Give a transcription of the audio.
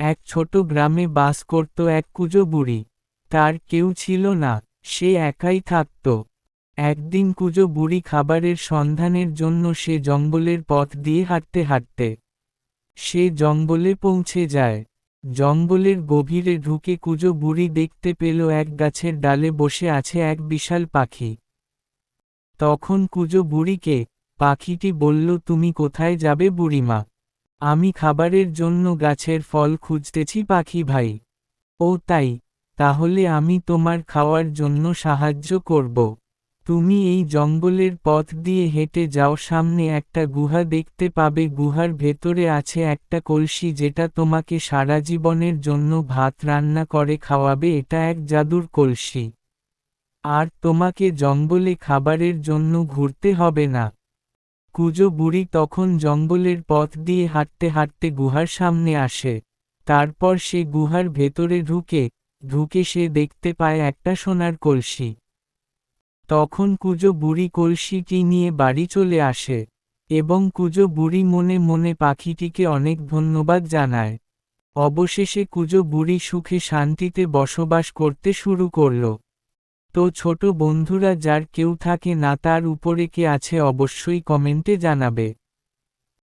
এক ছোট গ্রামে বাস করত এক কুঁজো বুড়ি। তার কেউ ছিল না, সে একাই থাকত। একদিন কুঁজো বুড়ি খাবারের সন্ধানের জন্য সে জঙ্গলের পথ দিয়ে হাঁটতে হাঁটতে সে জঙ্গলে পৌঁছে যায়। জঙ্গলের গভীরে ঢুকে কুঁজো বুড়ি দেখতে পেল এক গাছের ডালে বসে আছে এক বিশাল পাখি। তখন কুঁজো বুড়িকে পাখিটি বলল, তুমি কোথায় যাবে বুড়িমা? আমি খাবারের জন্য গাছের ফল খুঁজতেছি পাখি ভাই। ও তাই, তাহলে আমি তোমার খাওয়ার জন্য সাহায্য করব। তুমি এই জঙ্গলের পথ দিয়ে হেঁটে যাও, সামনে একটা গুহা দেখতে পাবে, গুহার ভেতরে আছে একটা কলসি যেটা তোমাকে সারা জীবনের জন্য ভাত রান্না করে খাওয়াবে। এটা এক জাদুর কলসি। আর তোমাকে জঙ্গলে খাবারের জন্য ঘুরতে হবে না। কুঁজো বুড়ি তখন জঙ্গলের পথ দিয়ে হাঁটতে হাঁটতে গুহার সামনে আসে। তারপর সে গুহার ভেতরে ঢুকে সে দেখতে পায় একটা সোনার কলসি। তখন কুঁজো বুড়ি কলসিটি নিয়ে বাড়ি চলে আসে এবং কুঁজো বুড়ি মনে মনে পাখিটিকে অনেক ধন্যবাদ জানায়। অবশেষে কুঁজো বুড়ি সুখে শান্তিতে বসবাস করতে শুরু করল। তো ছোট বন্ধুরা, যার কেউ থাকে না তার উপরে কে আছে অবশ্যই কমেন্টে জানাবে।